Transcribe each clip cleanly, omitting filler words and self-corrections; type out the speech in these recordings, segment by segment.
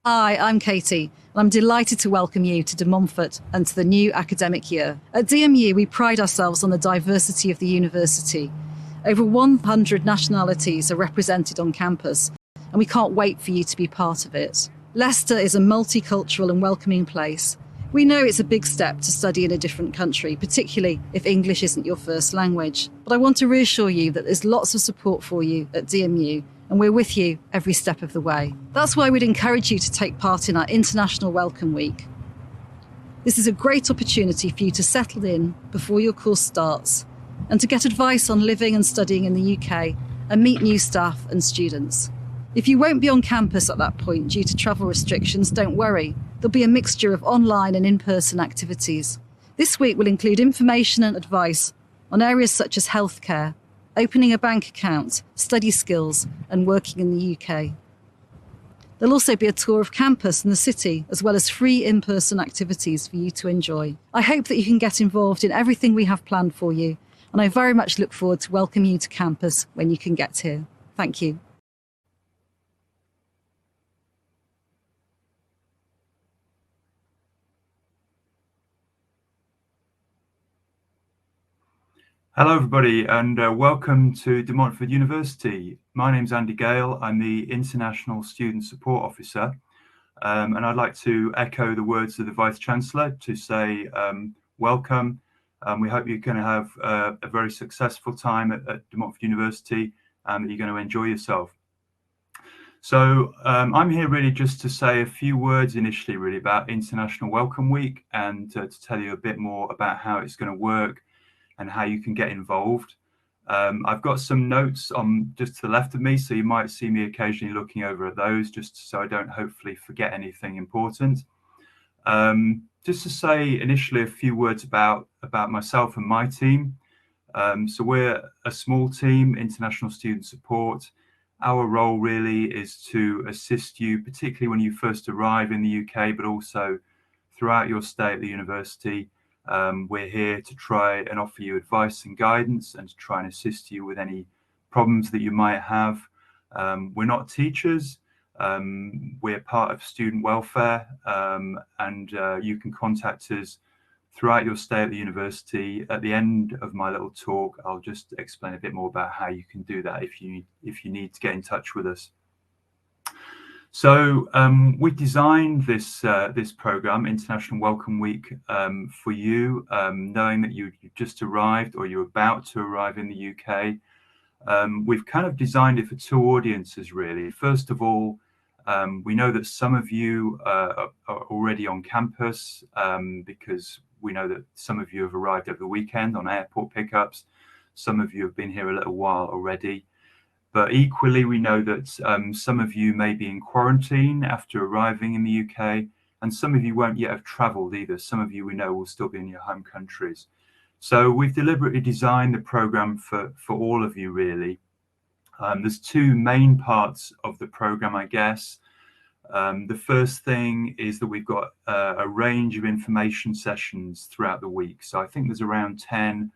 Hi, I'm Katie, and I'm delighted to welcome you to Montfort and to the new academic year. At DMU, we pride ourselves on the diversity of the university. Over 100 nationalities are represented on campus, and we can't wait for you to be part of it. Leicester is a multicultural and welcoming place. We know it's a big step to study in a different country, particularly if English isn't your first language. But I want to reassure you that there's lots of support for you at DMU, and we're with you every step of the way. That's why we'd encourage you to take part in our International Welcome Week. This is a great opportunity for you to settle in before your course starts and to get advice on living and studying in the UK and meet new staff and students. If you won't be on campus at that point due to travel restrictions, don't worry. There'll be a mixture of online and in-person activities. This week will include information and advice on areas such as healthcare, opening a bank account, study skills, and working in the UK. There'll also be a tour of campus and the city, as well as free in-person activities for you to enjoy. I hope that you can get involved in everything we have planned for you, and I very much look forward to welcoming you to campus when you can get here. Thank you. Hello everybody and welcome to De Montfort University. My name's Andy Gale, I'm the International Student Support Officer and I'd like to echo the words of the Vice-Chancellor to say welcome. We hope you're going to have a very successful time at De Montfort University and that you're going to enjoy yourself. So I'm here really just to say a few words initially really about International Welcome Week and to tell you a bit more about how it's going to work and how you can get involved. I've got some notes on just to the left of me, so you might see me occasionally looking over at those just so I don't hopefully forget anything important. Just to say initially a few words about myself and my team. So we're a small team, International Student Support. Our role really is to assist you, particularly when you first arrive in the UK, but also throughout your stay at the university. We're here to try and offer you advice and guidance and to try and assist you with any problems that you might have. We're not teachers, we're part of student welfare and you can contact us throughout your stay at the university. At the end of my little talk, I'll just explain a bit more about how you can do that if you need to get in touch with us. So we designed this program, International Welcome Week, for you, knowing that you've just arrived or you're about to arrive in the UK. We've kind of designed it for two audiences, really. First of all, we know that some of you are already on campus because we know that some of you have arrived over the weekend on airport pickups. Some of you have been here a little while already. But equally, we know that some of you may be in quarantine after arriving in the UK, and some of you won't yet have travelled either. Some of you we know will still be in your home countries. So we've deliberately designed the programme for all of you, really. There's two main parts of the programme, I guess. The first thing is that we've got a range of information sessions throughout the week. So I think there's around 10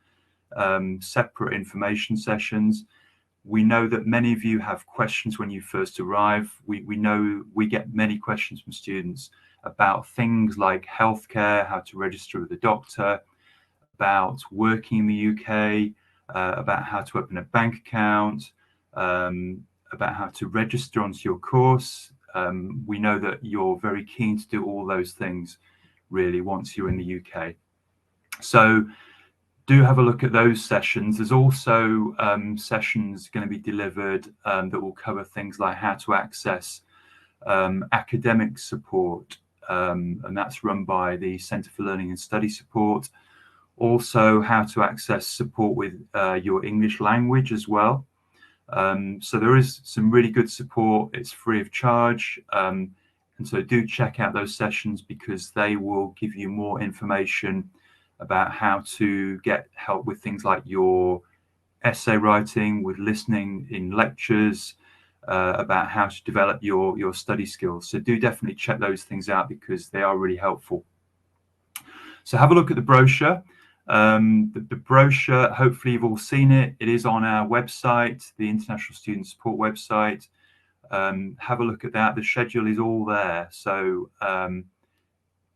separate information sessions. We know that many of you have questions when you first arrive. We know we get many questions from students about things like healthcare, how to register with a doctor, about working in the UK, about how to open a bank account, about how to register onto your course. We know that you're very keen to do all those things really once you're in the UK. So do have a look at those sessions. There's also sessions going to be delivered that will cover things like how to access academic support, and that's run by the Centre for Learning and Study Support. Also how to access support with your English language as well. So there is some really good support. It's free of charge. And so do check out those sessions because they will give you more information about how to get help with things like your essay writing, with listening in lectures, about how to develop your study skills. So do definitely check those things out because they are really helpful. So have a look at the brochure. The brochure, hopefully you've all seen it. It is on our website, the International Student Support website. have a look at that. The schedule is all there. So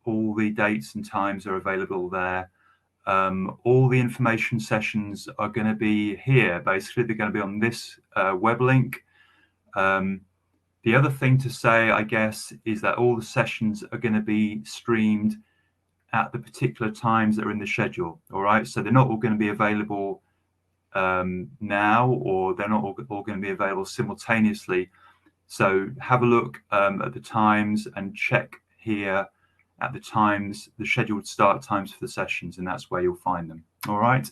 all the dates and times are available there. All the information sessions are going to be here. Basically, they're going to be on this web link. The other thing to say, I guess, is that all the sessions are going to be streamed at the particular times that are in the schedule. All right, so they're not all going to be available now, or they're not all going to be available simultaneously. So have a look at the times and check here at the times, the scheduled start times for the sessions, and that's where you'll find them. All right.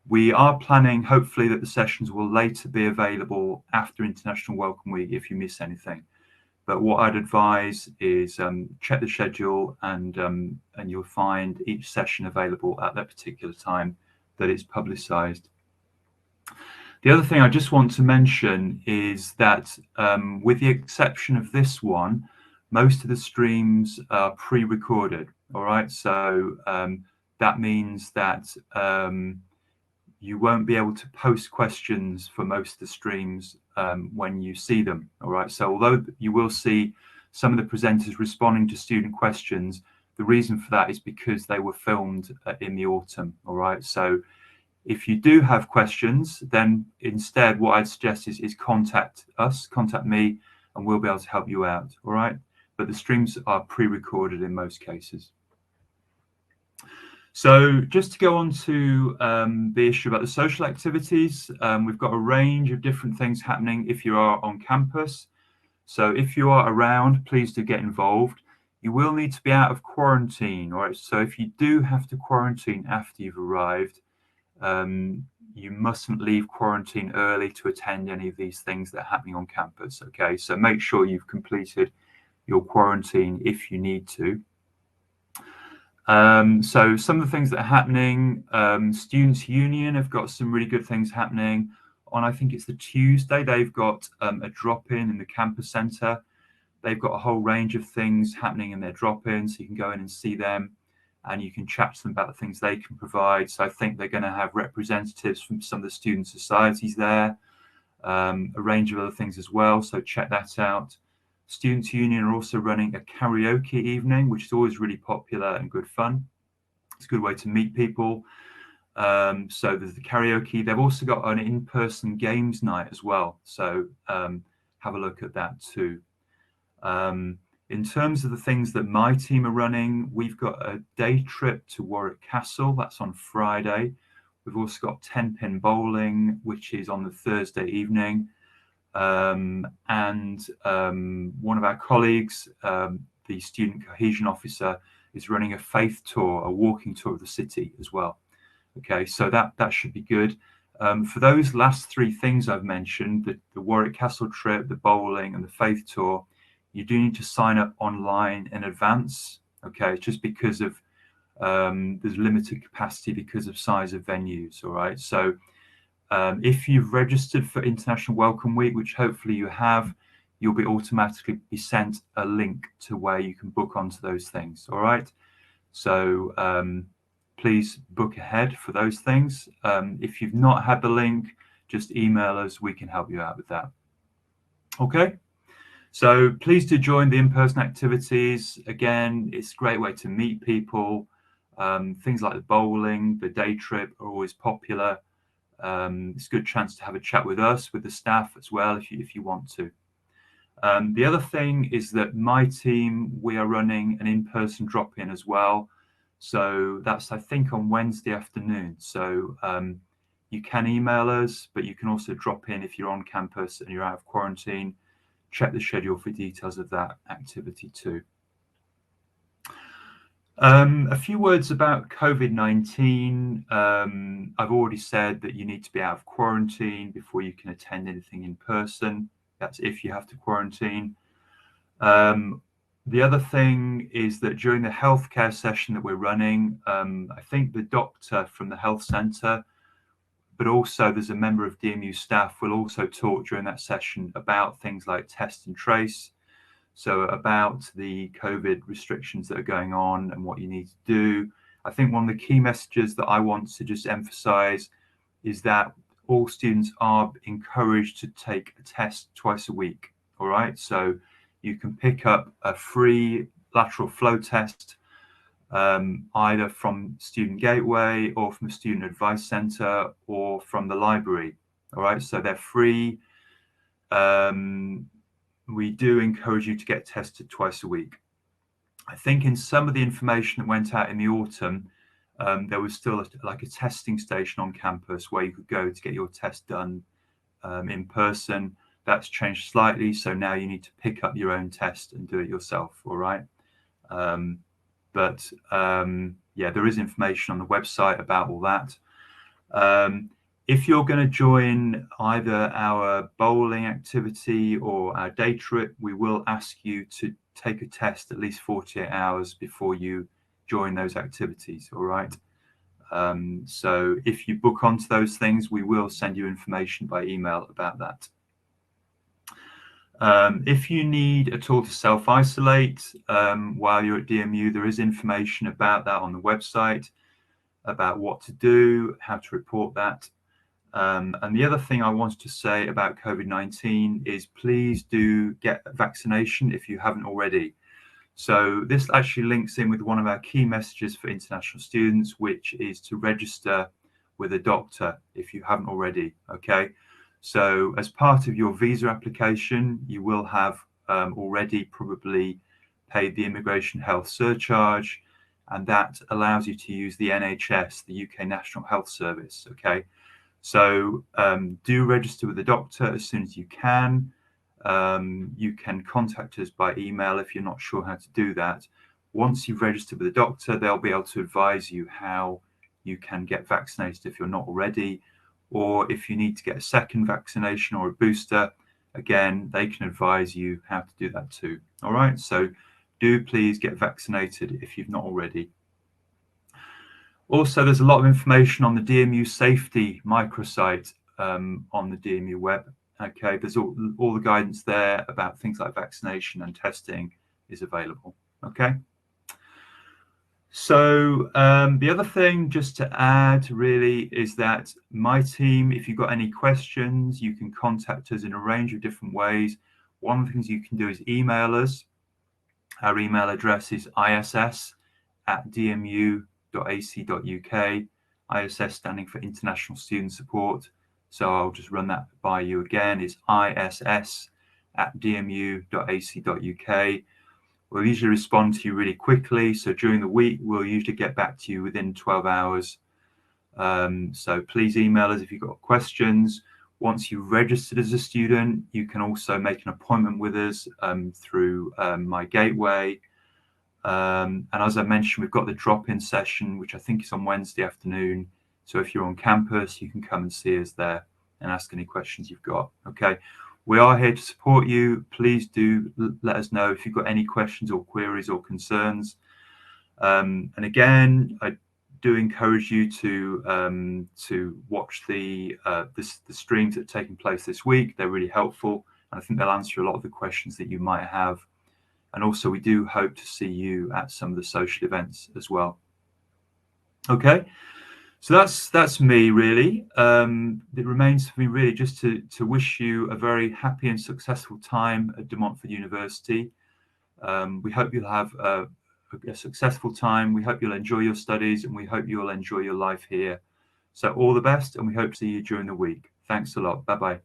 We are planning, hopefully, that the sessions will later be available after International Welcome Week if you miss anything. But what I'd advise is check the schedule, and you'll find each session available at that particular time that it's publicised. The other thing I just want to mention is that with the exception of this one, most of the streams are pre-recorded. All right, so that means that you won't be able to post questions for most of the streams when you see them. All right, so although you will see some of the presenters responding to student questions, the reason for that is because they were filmed in the autumn. All right, so if you do have questions, then instead what I'd suggest is contact us, contact me, and we'll be able to help you out. All right, but the streams are pre-recorded in most cases. So just to go on to the issue about the social activities, we've got a range of different things happening if you are on campus. So if you are around, please do get involved. You will need to be out of quarantine, all right? So if you do have to quarantine after you've arrived, you mustn't leave quarantine early to attend any of these things that are happening on campus, okay? So make sure you've completed your quarantine if you need to. So some of the things that are happening, Students' Union have got some really good things happening. On, I think it's the Tuesday, they've got a drop-in in the campus centre. They've got a whole range of things happening in their drop-in, so you can go in and see them, and you can chat to them about the things they can provide. So I think they're going to have representatives from some of the student societies there, a range of other things as well, so check that out. Students' Union are also running a karaoke evening, which is always really popular and good fun. It's a good way to meet people. So there's the karaoke. They've also got an in-person games night as well. So have a look at that too. In terms of the things that my team are running, we've got a day trip to Warwick Castle. That's on Friday. We've also got 10-pin bowling, which is on the Thursday evening. And one of our colleagues, the student cohesion officer, is running a faith tour, a walking tour of the city as well. Okay, so that should be good. For those last three things I've mentioned, the Warwick Castle trip, the bowling, and the faith tour, you do need to sign up online in advance. Okay, just because of there's limited capacity because of size of venues. All right, so if you've registered for International Welcome Week, which hopefully you have, you'll be automatically sent a link to where you can book onto those things. All right, so please book ahead for those things. If you've not had the link, just email us. We can help you out with that. Okay, so please do join the in-person activities. Again, it's a great way to meet people. Things like the bowling, the day trip are always popular. It's a good chance to have a chat with us, with the staff as well, if you want to. The other thing is that my team, we are running an in-person drop-in as well. So that's, I think, on Wednesday afternoon. So you can email us, but you can also drop in if you're on campus and you're out of quarantine. Check the schedule for details of that activity too. A few words about COVID-19. I've already said that you need to be out of quarantine before you can attend anything in person. That's if you have to quarantine. The other thing is that during the healthcare session that we're running, I think the doctor from the health centre, but also there's a member of DMU staff will also talk during that session about things like test and trace. So about the COVID restrictions that are going on and what you need to do. I think one of the key messages that I want to just emphasize is that all students are encouraged to take a test twice a week. All right, so you can pick up a free lateral flow test either from Student Gateway or from the Student Advice Centre or from the library. All right, so they're free. We do encourage you to get tested twice a week. I think in some of the information that went out in the autumn, there was still like a testing station on campus where you could go to get your test done in person. That's changed slightly, so now you need to pick up your own test and do it yourself. All right. Yeah, there is information on the website about all that. If you're going to join either our bowling activity or our day trip, we will ask you to take a test at least 48 hours before you join those activities. All right. So if you book onto those things, we will send you information by email about that. If you need at all to self-isolate while you're at DMU, there is information about that on the website, about what to do, how to report that. And the other thing I wanted to say about COVID-19 is please do get a vaccination if you haven't already. So this actually links in with one of our key messages for international students, which is to register with a doctor if you haven't already, okay? So as part of your visa application, you will have already probably paid the immigration health surcharge, and that allows you to use the NHS, the UK National Health Service, okay? So do register with a doctor as soon as you can. You can contact us by email if you're not sure how to do that. Once you've registered with a doctor, they'll be able to advise you how you can get vaccinated if you're not already, or if you need to get a second vaccination or a booster, again, they can advise you how to do that too. All right, so do please get vaccinated if you've not already. Also, there's a lot of information on the DMU safety microsite on the DMU web. Okay, there's all the guidance there about things like vaccination and testing is available. Okay. So the other thing just to add really is that my team, if you've got any questions, you can contact us in a range of different ways. One of the things you can do is email us. Our email address is iss@dmu.ac.uk, ISS standing for International Student Support. So I'll just run that by you again. It's iss@dmu.ac.uk. We'll usually respond to you really quickly. So during the week, we'll usually get back to you within 12 hours. So please email us if you've got questions. Once you've registered as a student, you can also make an appointment with us through My Gateway. And as I mentioned, we've got the drop-in session, which I think is on Wednesday afternoon. So if you're on campus, you can come and see us there and ask any questions you've got. Okay. We are here to support you. Please do let us know if you've got any questions or queries or concerns. And again, I do encourage you to watch the streams that are taking place this week. They're really helpful, and I think they'll answer a lot of the questions that you might have. And also, we do hope to see you at some of the social events as well. Okay. So that's me really. It remains for me really just to wish you a very happy and successful time at De Montfort University. We hope you'll have a successful time. We hope you'll enjoy your studies, and we hope you'll enjoy your life here. So all the best, and we hope to see you during the week. Thanks a lot. Bye-bye.